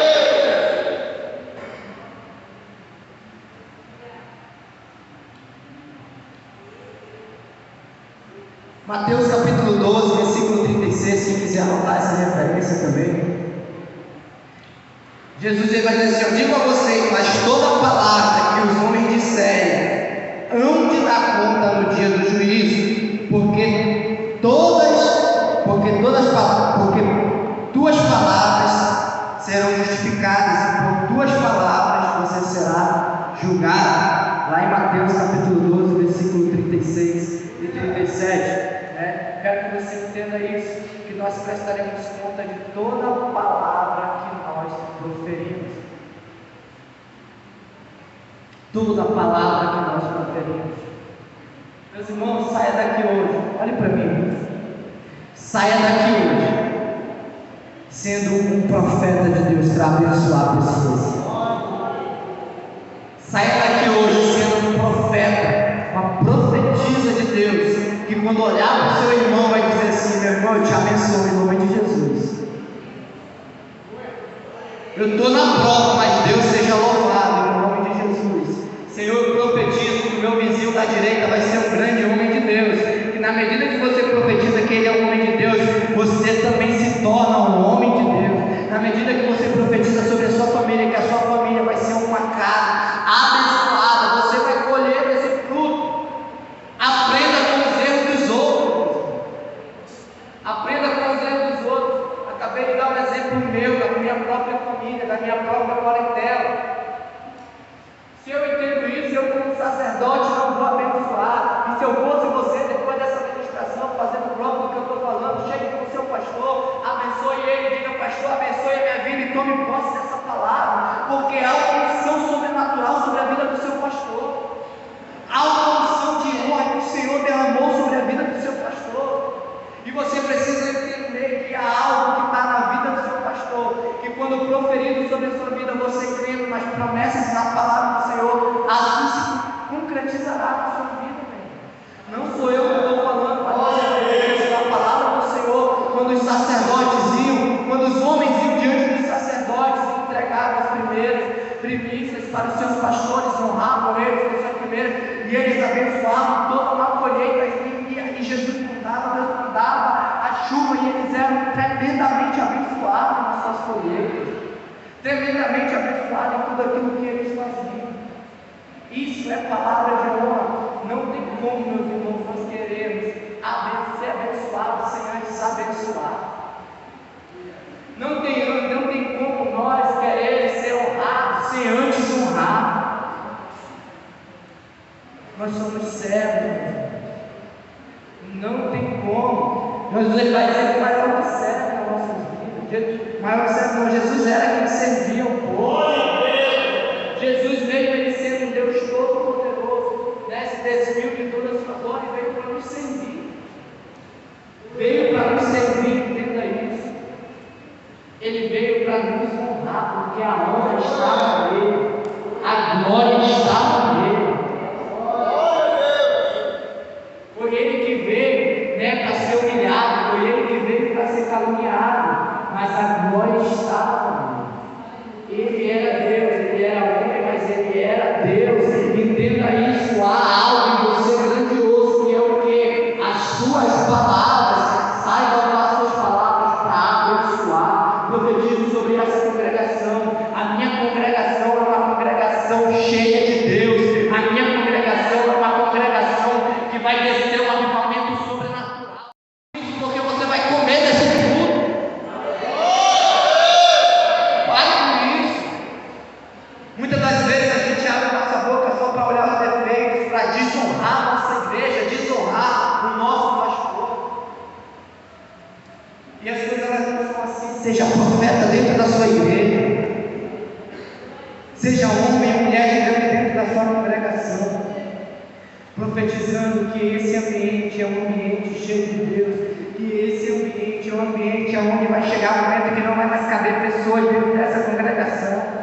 Mateus capítulo 12, versículo 36, se quiser anotar essa referência também. Jesus ele vai dizer assim: eu digo a vocês, mas toda palavra que os homens disserem hão de dar conta no dia do juízo, porque tuas palavras serão justificadas, e por tuas palavras você será julgado. Lá em Mateus capítulo 12, versículo 36 e 37. Quero que você entenda isso, que nós prestaremos conta de toda a palavra que nós proferimos. Toda a palavra que nós proferimos. Meus irmãos, saia daqui hoje. Olhe para mim. Saia daqui hoje sendo um profeta de Deus para abençoar pessoas. Saia daqui hoje sendo um profeta, uma profetisa de Deus, que quando olhar para o seu irmão vai dizer assim: meu irmão, eu te abençoo em nome de Jesus. Eu estou na prova, mas Deus seja louvado em nome de Jesus. Senhor, eu profetizo que o meu vizinho da direita vai ser um grande homem de Deus. Que na medida que você profetiza que ele é um homem de Deus, você também se torna um homem de Deus. Na medida que você profetiza sobre a sua família, que a sua família vai ser uma casa abençoada, você vai colher esse fruto. Aprenda com os erros dos outros. Aprenda com os erros dos outros. Acabei de dar um exemplo meu, da minha própria família, da minha própria parentela. Se eu entendo isso, eu como sacerdote não vou abençoar. E se eu fosse você, depois dessa ministração, fazendo prova do que eu estou falando, chegue com o seu pastor, abençoe ele, diga: pastor, abençoe a minha vida e tome posse dessa palavra, porque há uma unção sobrenatural sobre a vida do seu pastor. Há uma unção de honra que o Senhor derramou sobre a vida do seu pastor. E você precisa entender que há algo que está na vida do seu pastor, que quando proferido sobre a sua vida, você crendo nas promessas na palavra do Senhor, assim se concretizará na sua vida. Não sou eu que estou falando, mas você conhece a palavra do Senhor. Quando os sacerdotes iam, quando os homens iam diante dos sacerdotes e entregavam as primeiras primícias para os seus pastores, honravam eles com sua primeira, e eles abençoavam toda uma colheita, e Jesus mandava, Deus mandava a chuva, e eles eram tremendamente abençoados nas suas colheitas, tremendamente abençoados em tudo aquilo que eles faziam. Isso é palavra de honra. Não tem como, meus irmãos, nós queremos ser abençoados sem antes abençoar. Não tem como nós queremos ser honrados sem antes honrar. Nós somos servos. Não tem como. Jesus vai dizer que o maior servo nas nossas vidas. O maior servo não, Jesus era quem servia o povo. Jesus veio ele sendo um Deus todo-poderoso, se despiu de toda a sua glória e veio para nos servir. Veio para nos servir, entenda isso. Ele veio para nos honrar, porque a honra estava nele, a glória estava nele. Foi ele que veio para ser humilhado, foi ele que veio para ser caluniado, mas a glória estava nele. Ele era Deus, ele era homem, mas ele era Deus. Entenda isso, há algo em você grandioso, que é o que? As suas palavras. Saiba das suas palavras para abençoar. Profetizo sobre essa congregação. A minha congregação é uma congregação cheia de Deus. A minha congregação é uma congregação que vai descer um avivamento sobrenatural, porque você vai comer desse fruto. Muitas das vezes a gente abre a nossa boca só para olhar os defeitos, para desonrar a nossa igreja, desonrar o nosso pastor. E as coisas elas não são assim. Seja profeta dentro da sua igreja, seja homem ou mulher de Deus dentro da sua congregação, profetizando que esse ambiente é um ambiente cheio de Deus, que esse ambiente é um ambiente onde vai chegar um momento que não vai mais caber pessoas dentro dessa congregação.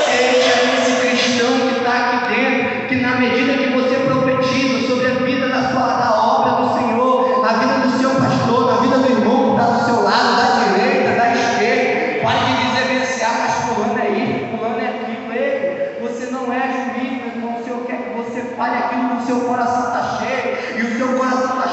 Seja esse cristão que está aqui dentro, que na medida que você profetiza sobre a vida da obra do Senhor, na vida do seu pastor, na vida do irmão que está do seu lado, da direita, da esquerda, pare de dizer, mas fulano é isso, fulano é aquilo, você não é juiz, meu irmão. O Senhor quer que você fale aquilo que o seu coração está cheio, e o seu coração está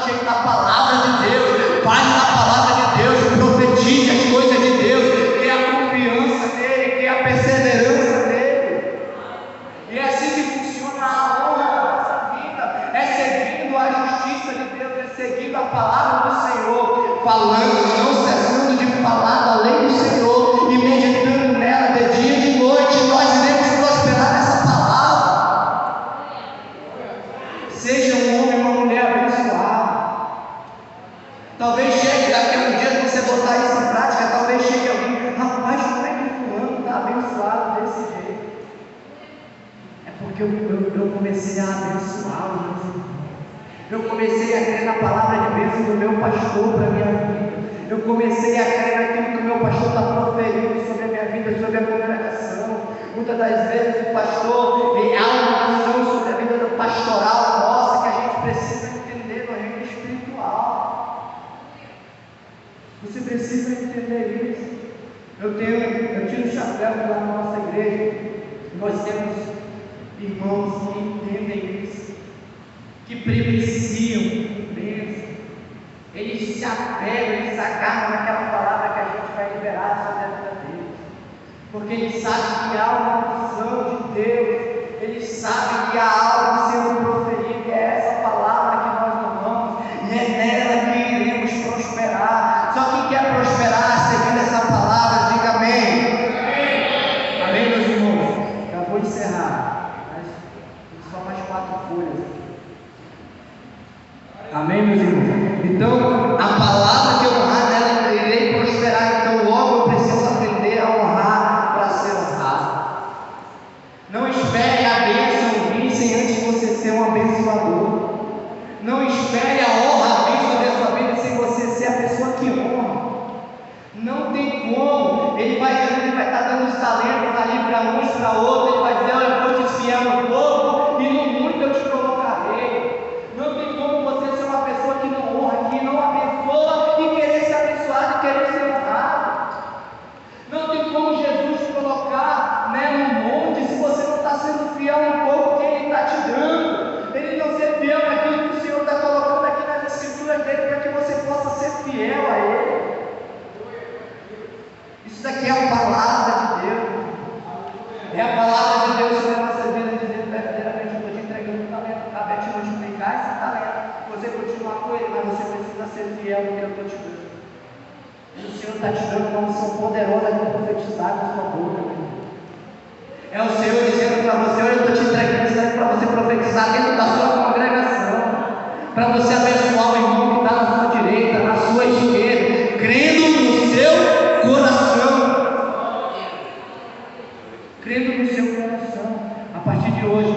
porque eu comecei a abençoar os meus irmãos. Eu comecei a crer na palavra de bênção do meu pastor para a minha vida. Eu comecei a crer naquilo que o meu pastor está proferindo sobre a minha vida, sobre a congregação. Muitas das vezes o pastor há uma visão sobre a vida do pastoral nossa que a gente precisa entender no reino espiritual. Você precisa entender isso. Eu tiro o chapéu lá na nossa igreja. Nós temos irmãos que entendem isso, que privilegiam bênção. Eles se apegam, eles agarram naquela palavra que a gente vai liberar sobre a vida deles, porque eles sabem que há uma missão de Deus, eles sabem que há algo sendo proferido, e é essa palavra que nós amamos, e é nela que iremos prosperar. Só quem quer prosperar seguindo essa palavra, diga amém. Amém, meus irmãos? Já vou encerrar, mas só mais 4 folhas. Amém, meus irmãos? Então, a palavra que eu honrar nela, eu irei prosperar. Então, logo eu preciso aprender a honrar para ser honrado. Não espere a bênção vir sem antes você ser um abençoador. Não espere a honra vir sobre a sua vida sem você ser a pessoa que honra. Não tem como. Ele vai estar dando os talentos ali para uns, para outros. Ele vai dizer: olha, eu vou te esfiar no pouco e no muito eu te colocarei. Não tem como você ser uma pessoa que não honra, que não abençoa e querer ser abençoado e querer ser honrado. Não tem como Jesus te colocar num monte se você não está sendo fiel no pouco que Ele está te dando. Ele não ser fiel naquilo que o Senhor está colocando aqui nas escrituras dele para que você possa ser fiel a Ele. Isso daqui é a palavra de Deus. É a palavra de Deus sobre a nossa vida, dizendo verdadeiramente: eu estou te entregando um talento, cabe a te multiplicar esse talento, você continuar com ele, mas você precisa ser fiel no que eu estou te dando. E o Senhor está te dando uma unção poderosa de profetizar na sua boca. É o Senhor dizendo para você: olha, eu estou te entregando isso aí para você profetizar dentro da sua congregação, para você abençoar o irmão que está na sua direita, na sua esquerda, crendo no seu coração. Crendo no seu coração. A partir de hoje,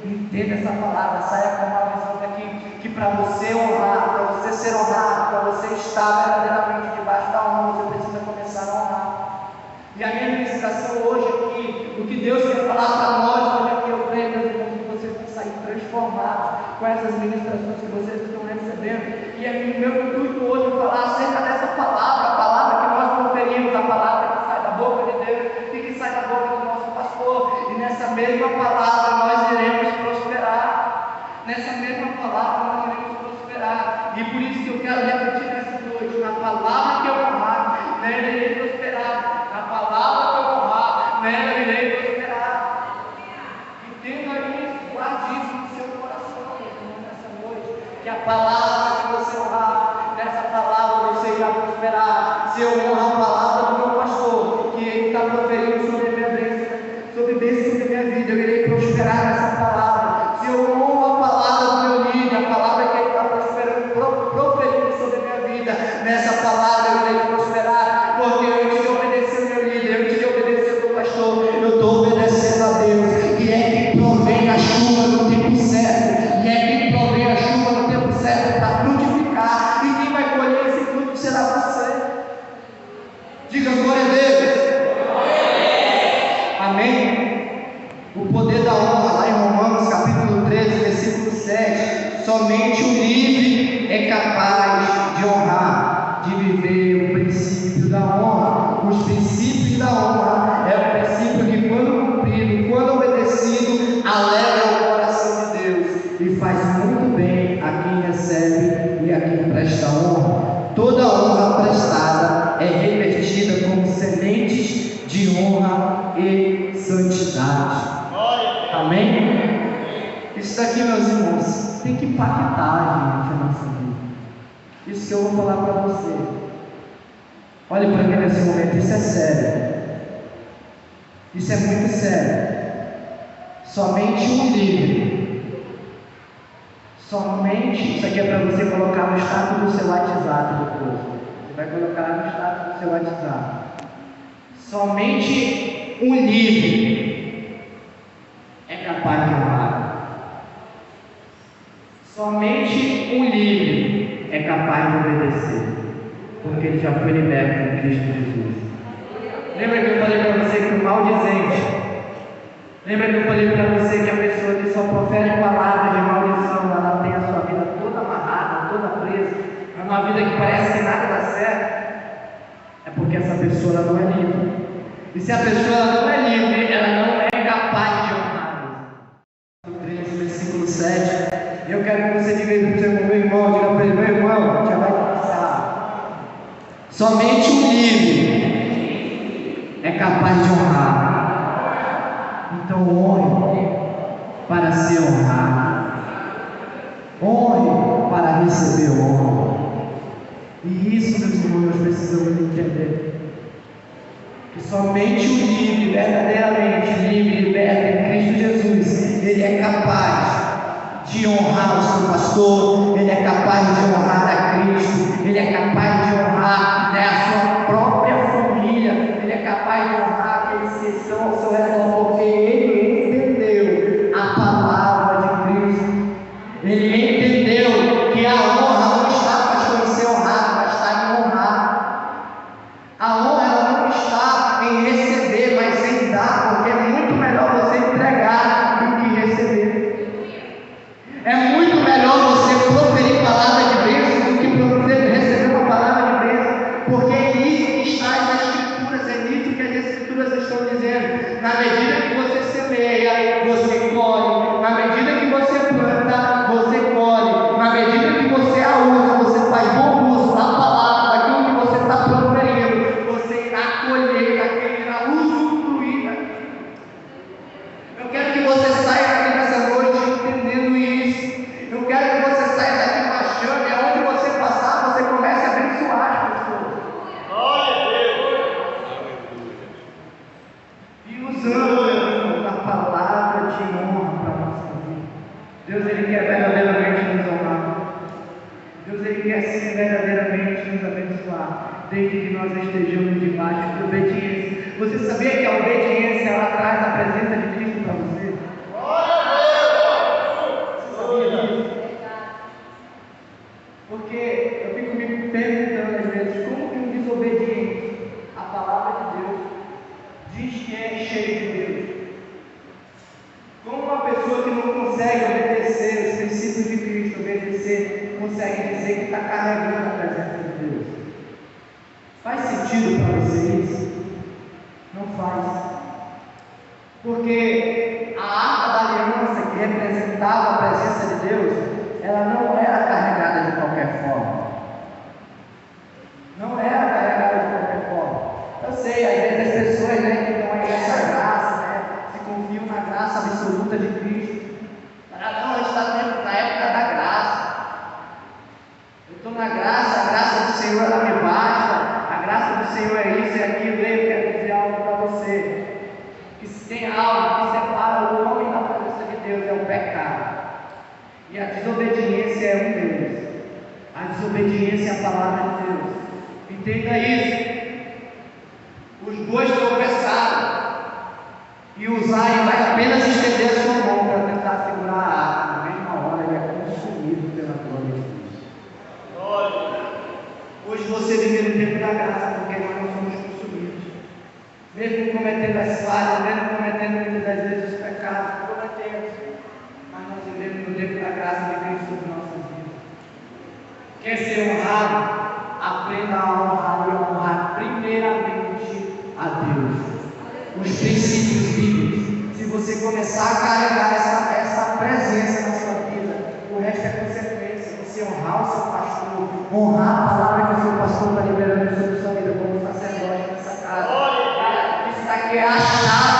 entenda essa palavra, saia com uma visão daqui, que para você honrar, para você ser honrado, para você estar verdadeiramente debaixo da honra, você precisa começar a honrar. E a minha ministração hoje aqui, o que Deus quer falar para nós hoje aqui, eu creio, meus irmãos, que vocês vão sair transformados com essas ministrações que vocês estão recebendo. E o meu intuito hoje é falar acerca dessa palavra, a palavra que nós conferimos, a palavra que sai da boca de Deus e que sai da boca do nosso pastor. E nessa mesma palavra nós iremos prosperar. Nessa mesma palavra nós iremos prosperar. E por isso que eu quero repetir nessa noite: na palavra que eu honrar, nela eu irei prosperar. Na palavra que eu honrar, nela eu irei prosperar. Entenda isso, guarde isso no seu coração, nessa noite. Que a palavra que você honrar, nessa palavra você irá prosperar. Se eu honrar a palavra do meu pastor, que ele está proferindo sobre a minha bênção, sobre a minha vida, eu irei prosperar nessa palavra. Se eu honro a palavra do meu líder, a palavra que ele está proferindo sobre a minha vida, nessa palavra eu irei prosperar, porque antes de obedecer o meu líder, antes de obedecer o meu pastor, eu estou obedecendo a Deus, e é quem provém a chuva no tempo certo, e é quem provém a chuva no tempo certo para frutificar, e quem vai colher esse fruto será você. Diga glória a Deus. Amém? O poder da honra, lá em Romanos capítulo 13, versículo 7: somente o livre é capaz de honrar, de viver o princípio da honra. Os princípios da honra é o princípio que, quando cumprido, quando obedecido, alegra o coração de Deus e faz muito bem a quem recebe e a quem presta honra. Toda honra prestada é revertida como sementes de honra e santidade. Amém? Isso daqui, meus irmãos, tem que impactar, gente, a nossa vida. Isso que eu vou falar para você. Olhe para mim nesse momento, isso é sério. Isso é muito sério. Somente um livre. Somente, isso aqui é para você colocar no status do seu WhatsApp depois. Você vai colocar no status do seu WhatsApp. Somente um livre é capaz de honrar. Somente um livre é capaz de obedecer, porque ele já foi liberto em Cristo Jesus. Lembra que eu falei para você que o maldizente, lembra que eu falei para você que a pessoa que só profere palavras de maldição, ela tem a sua vida toda amarrada, toda presa, é uma vida que parece que nada dá certo? É porque essa pessoa ela não é livre. E se a pessoa ela não é livre, ela não é capaz de honrar. 3, versículo 7. Eu quero que você diga isso para o meu irmão, diga para ele, meu irmão, já vai passar. Somente o livre é capaz de honrar. Então honre para ser honrado. Honre para receber honra. E isso, meus irmãos, nós precisamos entender. Que somente o livre, verdadeiramente livre, liberto em Cristo Jesus, ele é capaz de honrar o seu pastor, ele é capaz de honrar a Cristo, ele é capaz de honrar, né, a sua própria família, ele é capaz de honrar aqueles que estão ao seu redor, porque ele entendeu a palavra de Cristo, ele entendeu que a honra não está, pastor, em ser honrado, mas está em honrar. A honra ela não está em receber, mas em dar, porque é muito melhor você entregar do que receber. É muito melhor você proferir palavra de bênção do que receber uma palavra de bênção, porque é nisso que está as Escrituras, é nisso que as Escrituras estão dizendo. Na medida que você semeia, você colhe. Na medida que você planta, você colhe. Na medida que você a usa, você faz bom uso da palavra, daquilo que você está proferindo, você irá colher, irá usufruir. Eu quero que você saia daqui nessa noite entendendo isso. Eu quero que você saia daqui com a chave, aonde você passar, você comece a abençoar as pessoas. Glória a Deus. E usando a palavra de honra para a nossa vida. Deus, ele quer verdadeiramente nos honrar. Deus, ele quer sim verdadeiramente nos abençoar, desde que nós estejamos debaixo de obediência. Você sabia que a obediência ela traz a presença de Cristo para você? Glória a Deus. Você sabia disso? Porque eu fico me perguntando às vezes como que um desobediente à palavra de Deus diz que é cheio de Deus. Como uma pessoa que não consegue obedecer os princípios de Cristo, obedecer, consegue dizer que está carregando a presença de Deus. Faz sentido para você isso? Não faz. Porque a arca da aliança que representava a presença de Deus, ela não era carregada de qualquer forma. Não era carregada de qualquer forma. Eu sei, às vezes as pessoas, né, que estão aí nessa graça, né, se confiam na graça absoluta de Cristo. Não, a gente está na época da graça. Eu estou na graça, a graça do Senhor ela me basta. A graça do Senhor é isso e aquilo. Eu quero dizer algo para você. Que se tem algo que separa o homem da presença de Deus é o pecado. E a desobediência é um deles. A desobediência é a palavra de Deus. Entenda isso. Os bois tropeçaram. E Uzai vai apenas estender a sua mão para tentar segurar a arca. Na mesma hora ele é consumido pela glória de Deus. Hoje você vive no tempo da graça, porque nós não somos consumidos. Mesmo cometendo as falhas, mesmo cometendo muitas das vezes os pecados, cometemos. Mas nós vivemos no tempo da graça de Cristo sobre nossas vidas. Quer ser honrado? Aprenda a honrar e a honrar primeiramente a Deus. Os princípios bíblicos. Se você começar a carregar essa presença na sua vida, o resto é consequência. Você honrar o seu pastor, honrar a palavra que o seu pastor está liberando sobre a sua vida como sacerdote nessa casa. Isso daqui é a chave